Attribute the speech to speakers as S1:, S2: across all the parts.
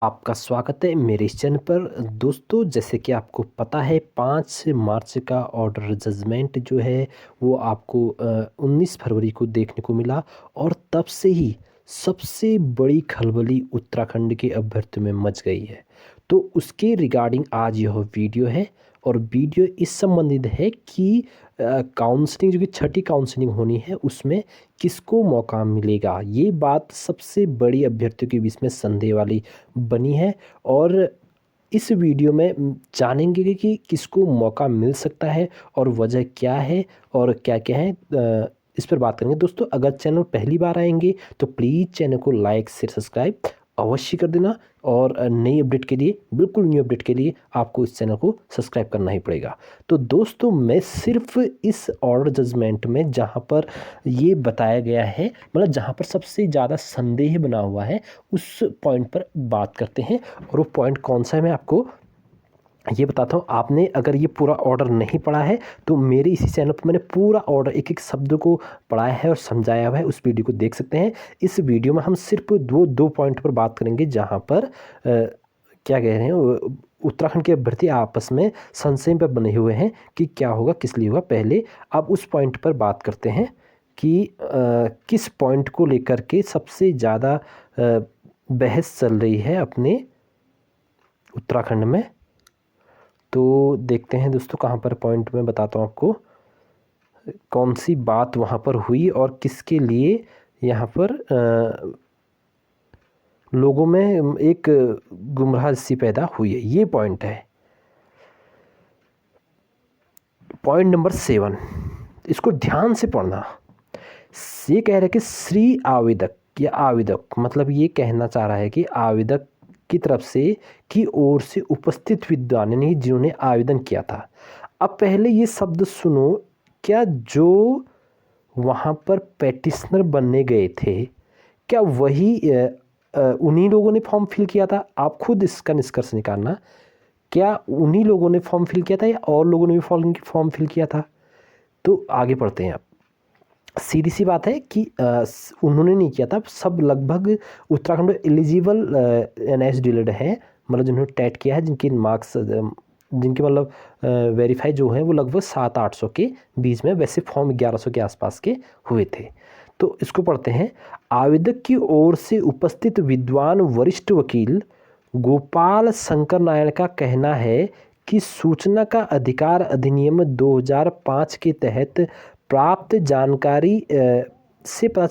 S1: आपका स्वागत है मेरे इस चैनल पर। दोस्तों, जैसे कि आपको पता है 5 मार्च का ऑर्डर जजमेंट जो है वो आपको 19 फरवरी को देखने को मिला और तब से ही सबसे बड़ी खलबली उत्तराखंड के अभ्यर्थियों में मच गई है। तो उसके रिगार्डिंग आज यह वीडियो है और वीडियो इस संबंधित है कि काउंसलिंग जो कि छठी काउंसलिंग होनी है उसमें किसको मौका मिलेगा। ये बात सबसे बड़ी अभ्यर्थियों के बीच में संदेह वाली बनी है और इस वीडियो में जानेंगे कि किसको मौका मिल सकता है और वजह क्या है और क्या-क्या है, इस पर बात करेंगे। दोस्तों, अगर चैनल पहली बार आएँगे तो प्लीज़ चैनल को लाइक, शेयर, सब्सक्राइब अवश्य कर देना और नई अपडेट के लिए, बिल्कुल न्यू अपडेट के लिए आपको इस चैनल को सब्सक्राइब करना ही पड़ेगा। तो दोस्तों, मैं सिर्फ़ इस ऑर्डर जजमेंट में जहाँ पर ये बताया गया है, मतलब जहाँ पर सबसे ज़्यादा संदेह बना हुआ है, उस पॉइंट पर बात करते हैं और वो पॉइंट कौन-सा है मैं आपको ये बताता हूँ। आपने अगर ये पूरा ऑर्डर नहीं पढ़ा है तो मेरे इसी चैनल पर मैंने पूरा ऑर्डर एक-एक शब्द को पढ़ाया है और समझाया हुआ है, उस वीडियो को देख सकते हैं। इस वीडियो में हम सिर्फ़ दो पॉइंट पर बात करेंगे जहाँ पर क्या कह रहे हैं, उत्तराखंड के अभ्यर्थी आपस में संशय पे बने हुए हैं कि क्या होगा, किस लिए होगा। पहले अब उस पॉइंट पर बात करते हैं कि किस पॉइंट को लेकर के सबसे ज़्यादा बहस चल रही है अपने उत्तराखंड में। तो देखते हैं दोस्तों, कहाँ पर पॉइंट मैं बताता हूँ आपको, कौन सी बात वहाँ पर हुई और किसके लिए यहाँ पर लोगों में एक गुमराह सी पैदा हुई है। ये पॉइंट है, पॉइंट नंबर 7। इसको ध्यान से पढ़ना। ये कह रहा है कि श्री आवेदक या आवेदक, मतलब ये कहना चाह रहा है कि आवेदक की तरफ से की ओर से उपस्थित विद्वान यानी जिन्होंने आवेदन किया था। अब पहले ये शब्द सुनो, क्या जो वहाँ पर पेटिशनर बनने गए थे, क्या वही उन्हीं लोगों ने फॉर्म फिल किया था? आप खुद इसका निष्कर्ष निकालना। क्या उन्हीं लोगों ने फॉर्म फिल किया था या और लोगों ने भी फॉर्म फिल किया था? तो आगे पढ़ते हैं आप। सीधी सी बात है कि उन्होंने नहीं किया था, सब लगभग उत्तराखंड में एलिजिबल एनआईएस डीलर हैं, मतलब जिन्होंने टेट किया है, जिनके मार्क्स जिनके मतलब वेरीफाई जो हैं वो लगभग 700-800 के बीच में, वैसे फॉर्म 1100 के आसपास के हुए थे। तो इसको पढ़ते हैं। आवेदक की ओर से उपस्थित विद्वान वरिष्ठ वकील गोपाल शंकर नारायण का कहना है कि सूचना का अधिकार अधिनियम 2005 के तहत प्राप्त जानकारी से पता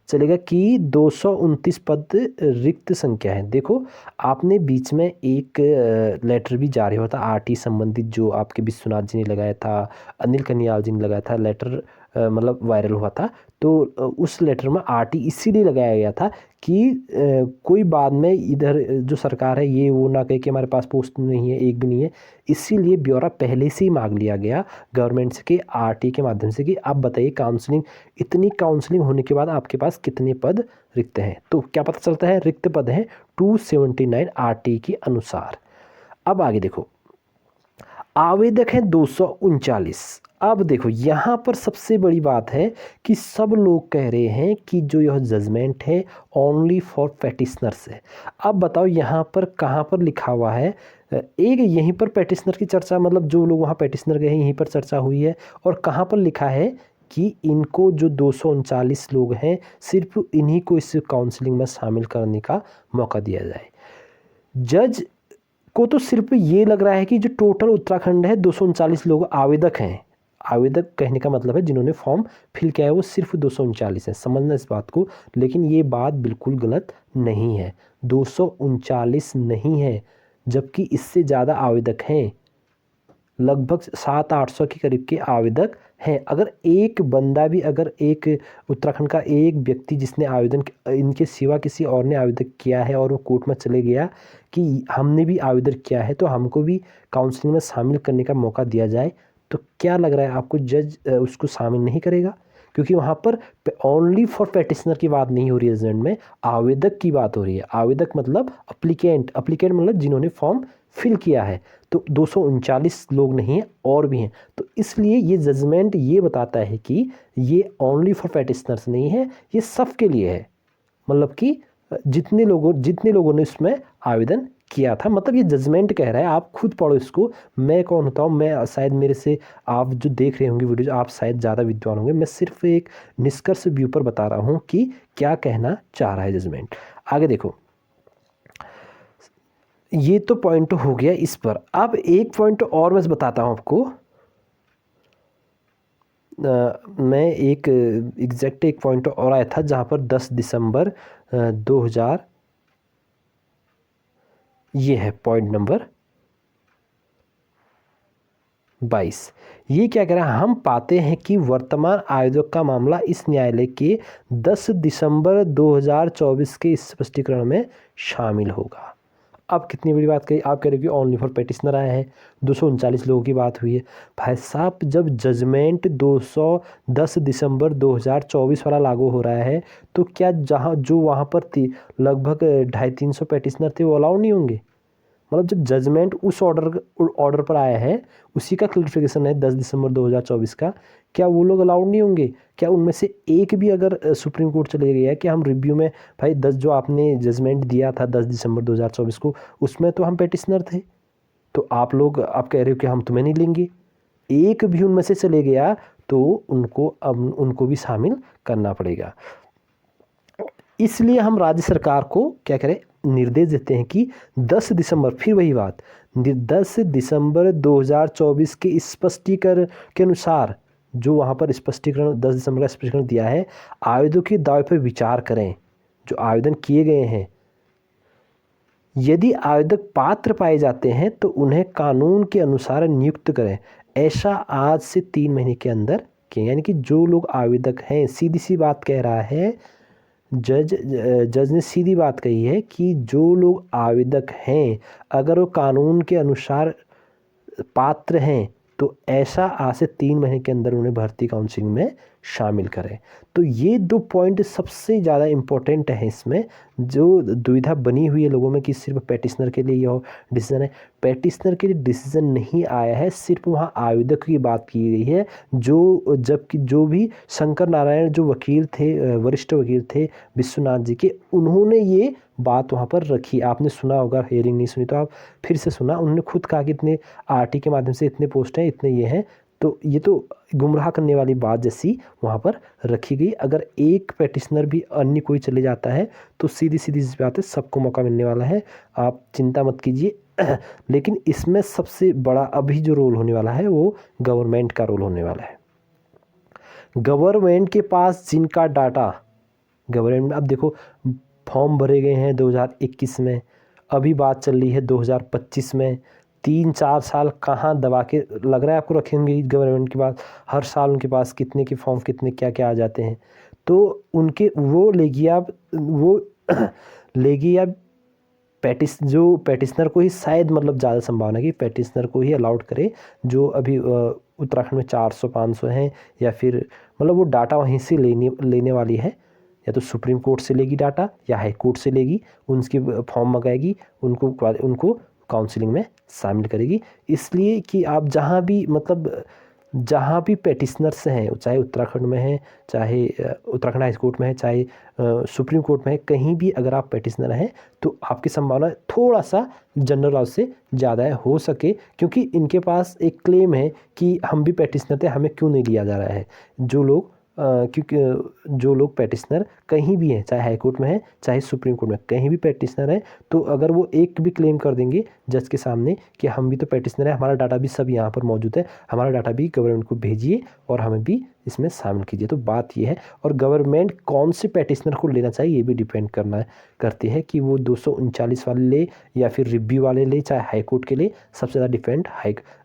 S1: चलेगा कि 229 पद रिक्त संख्या है। देखो, आपने बीच में एक लेटर भी जारी हुआ था आरटी संबंधित, जो आपके विश्वनाथ जी ने लगाया था, अनिल कनियाल जी ने लगाया था लेटर, मतलब वायरल हुआ था। तो उस लेटर में आरटी इसीलिए लगाया गया था कि कोई बाद में इधर जो सरकार है ये वो ना कहे कि हमारे पास पोस्ट नहीं है, एक भी नहीं है। इसीलिए ब्यौरा पहले से ही मांग लिया गया गवर्नमेंट से कि आरटी के माध्यम से कि आप बताइए काउंसलिंग, इतनी काउंसलिंग होने के बाद आपके पास कितने पद रिक्त हैं। तो क्या पता चलता है, रिक्त पद हैं 279 आरटी के अनुसार। अब आगे देखो, आवेदक हैं 239। अब देखो, यहाँ पर सबसे बड़ी बात है कि सब लोग कह रहे हैं कि जो यह जजमेंट है ओनली फॉर पेटिशनर्स है। अब बताओ यहाँ पर कहाँ पर लिखा हुआ है, एक यहीं पर पेटिशनर की चर्चा, मतलब जो लोग वहाँ पेटिशनर गए हैं यहीं पर चर्चा हुई है, और कहाँ पर लिखा है कि इनको जो 239 लोग हैं सिर्फ इन्हीं को इस काउंसलिंग में शामिल करने का मौका दिया जाए। जज को तो सिर्फ ये लग रहा है कि जो टोटल उत्तराखंड है 239 लोग आवेदक हैं। आवेदक कहने का मतलब है जिन्होंने फॉर्म फिल किया है वो सिर्फ 239 है, समझना इस बात को। लेकिन ये बात बिल्कुल गलत नहीं है, 239 नहीं है, जबकि इससे ज़्यादा आवेदक हैं, लगभग 700-800 के करीब के आवेदक हैं। अगर एक बंदा भी, अगर एक उत्तराखंड का एक व्यक्ति जिसने आवेदन, इनके सिवा किसी और ने आवेदन किया है और वो कोर्ट में चले गया कि हमने भी आवेदन किया है तो हमको भी काउंसलिंग में शामिल करने का मौका दिया जाए, तो क्या लग रहा है आपको, जज उसको शामिल नहीं करेगा? क्योंकि वहाँ पर ओनली फॉर पेटिशनर की बात नहीं हो रही है एजेंट में, आवेदक की बात हो रही है। आवेदक मतलब अप्लीकेंट, अप्लीकेंट मतलब जिन्होंने फॉर्म फिल किया है। तो 239 लोग नहीं हैं, और भी हैं। तो इसलिए ये जजमेंट ये बताता है कि ये ओनली फॉर पेटिशनर्स नहीं है, ये सब के लिए है, मतलब कि जितने लोगों ने इसमें आवेदन किया था। मतलब ये जजमेंट कह रहा है, आप खुद पढ़ो इसको। मैं कौन होता हूँ, मैं शायद मेरे से आप जो देख रहे होंगे वीडियो, आप शायद ज़्यादा विद्वान होंगे। मैं सिर्फ एक निष्कर्ष व्यू पर बता रहा हूँ कि क्या कहना चाह रहा है जजमेंट। आगे देखो, ये तो पॉइंट हो गया इस पर। अब एक पॉइंट और मैं बताता हूँ आपको। मैं एक एग्जैक्ट एक पॉइंट और आया था जहाँ पर 10 दिसंबर 2000, ये है पॉइंट नंबर 22। ये क्या कह रहा है, हम पाते हैं कि वर्तमान आवेदक का मामला इस न्यायालय के 10 दिसंबर 2024 के स्पष्टीकरण में शामिल होगा। अब कितनी बड़ी बात कही, आप कह रहे हो कि ओनली फॉर पेटिशनर आया है, 239 लोगों की बात हुई है। भाई साहब, जब जजमेंट 210 दिसंबर 2024 वाला लागू हो रहा है, तो क्या जो वहाँ पर लगभग 250-300 पेटिशनर थे वो अलाउ नहीं होंगे? मतलब जब जजमेंट उस ऑर्डर पर आया है, उसी का क्लियरिफिकेशन है 10 दिसंबर 2024 का, क्या वो लोग अलाउड नहीं होंगे? क्या उनमें से एक भी अगर सुप्रीम कोर्ट चले गया है कि हम रिव्यू में, भाई 10 जो आपने जजमेंट दिया था 10 दिसंबर 2024 को, उसमें तो हम पेटिशनर थे, तो आप कह रहे हो कि हम तुम्हें नहीं लेंगे। एक भी उनमें से चले गया तो उनको भी शामिल करना पड़ेगा। इसलिए हम राज्य सरकार को क्या करें, निर्देश देते हैं कि 10 दिसंबर, फिर वही बात, 10 दिसंबर 2024 के स्पष्टीकरण के अनुसार, जो वहाँ पर स्पष्टीकरण 10 दिसंबर का स्पष्टीकरण दिया है, आवेदकों के दावे पर विचार करें जो आवेदन किए गए हैं। यदि आवेदक पात्र पाए जाते हैं तो उन्हें कानून के अनुसार नियुक्त करें। ऐसा आज से 3 महीने के अंदर किए। यानी कि जो लोग आवेदक हैं, सीधी सी बात कह रहा है जज ने सीधी बात कही है कि जो लोग आवेदक हैं, अगर वो कानून के अनुसार पात्र हैं, तो ऐसा आज से 3 महीने के अंदर उन्हें भर्ती काउंसलिंग में शामिल करें। तो ये 2 पॉइंट सबसे ज़्यादा इम्पोर्टेंट हैं इसमें, जो दुविधा बनी हुई है लोगों में कि सिर्फ पेटिशनर के लिए यह डिसीजन है। पेटिशनर के लिए डिसीजन नहीं आया है, सिर्फ वहाँ आवेदक की बात की गई है। जबकि जो भी शंकर नारायण जो वकील थे, वरिष्ठ वकील थे विश्वनाथ जी के, उन्होंने ये बात वहाँ पर रखी। आपने सुना होगा, हियरिंग नहीं सुनी तो आप फिर से सुना। उन्होंने खुद कहा कि इतने आरटी के माध्यम से इतने पोस्ट हैं, इतने ये हैं, तो ये तो गुमराह करने वाली बात जैसी वहाँ पर रखी गई। अगर एक पेटिशनर भी अन्य कोई चले जाता है तो सीधी सीधी बात है, सबको मौका मिलने वाला है, आप चिंता मत कीजिए। लेकिन इसमें सबसे बड़ा अभी जो रोल होने वाला है वो गवर्नमेंट का रोल होने वाला है। गवर्नमेंट के पास जिनका डाटा, गवर्नमेंट, अब देखो फॉर्म भरे गए हैं 2021 में, अभी बात चल रही है 2025 में, 3-4 साल कहाँ दबा के लग रहा है आपको रखेंगे गवर्नमेंट के पास। हर साल उनके पास कितने के फॉर्म, कितने क्या क्या आ जाते हैं, तो उनके वो लेगी आप जो पेटिशनर को ही शायद, मतलब ज़्यादा संभावना है कि पेटिशनर को ही अलाउड करे, जो अभी उत्तराखंड में 400-500 हैं, या फिर मतलब वो डाटा वहीं से लेने वाली है, या तो सुप्रीम कोर्ट से लेगी डाटा या हाई कोर्ट से लेगी, उनकी फॉर्म मंगाएगी, उनको काउंसलिंग में शामिल करेगी। इसलिए कि आप जहाँ भी पेटिशनर्स हैं, चाहे उत्तराखंड में हैं, चाहे उत्तराखंड हाई कोर्ट में है, चाहे सुप्रीम कोर्ट में है, कहीं भी अगर आप पेटिशनर हैं तो आपकी संभावना थोड़ा सा जनरल लॉ से ज़्यादा है, हो सके, क्योंकि इनके पास एक क्लेम है कि हम भी पेटिशनर थे, हमें क्यों नहीं लिया जा रहा है। क्योंकि जो लोग पेटिशनर कहीं भी हैं, चाहे हाई कोर्ट में है, चाहे सुप्रीम कोर्ट में, कहीं भी पेटिशनर है, तो अगर वो एक भी क्लेम कर देंगे जज के सामने कि हम भी तो पेटिशनर है, हमारा डाटा भी सब यहाँ पर मौजूद है, हमारा डाटा भी गवर्नमेंट को भेजिए और हमें भी इसमें शामिल कीजिए, तो बात ये है। और गवर्नमेंट कौन से पेटिशनर को लेना चाहिए ये भी डिपेंड करती है कि वो 239 वाले ले या फिर रिव्यू वाले ले, चाहे हाई कोर्ट के लिए सबसे ज़्यादा डिपेंड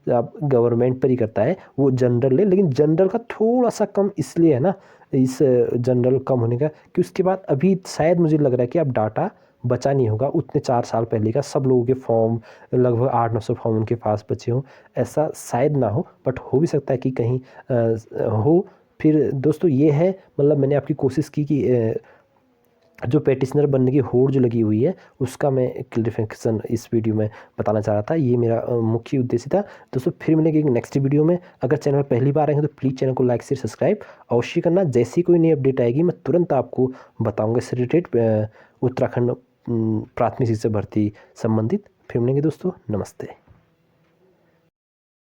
S1: गवर्नमेंट पर ही करता है, वो जनरल ले। लेकिन जनरल का थोड़ा सा कम इसलिए है ना, इस जनरल कम होने का कि उसके बाद अभी शायद मुझे लग रहा है कि अब डाटा बचा नहीं होगा उतने 4 साल पहले का, सब लोगों के फॉर्म लगभग 800-900 फॉर्म उनके पास बचे हों, ऐसा शायद ना हो, बट हो भी सकता है कि कहीं हो। फिर दोस्तों ये है, मतलब मैंने आपकी कोशिश की कि जो पेटिशनर बनने की होड़ जो लगी हुई है उसका मैं क्लियरिफिकेशन इस वीडियो में बताना चाह रहा था, ये मेरा मुख्य उद्देश्य था। दोस्तों फिर मिलेंगे एक नेक्स्ट वीडियो में। अगर चैनल पर पहली बार आए हैं तो प्लीज़ चैनल को लाइक शेयर सब्सक्राइब अवश्य करना। जैसी कोई नई अपडेट आएगी मैं तुरंत आपको बताऊंगा इससे रिलेटेड। उत्तराखंड प्राथमिक शिक्षक भर्ती संबंधित। फिर मिलेंगे दोस्तों, नमस्ते।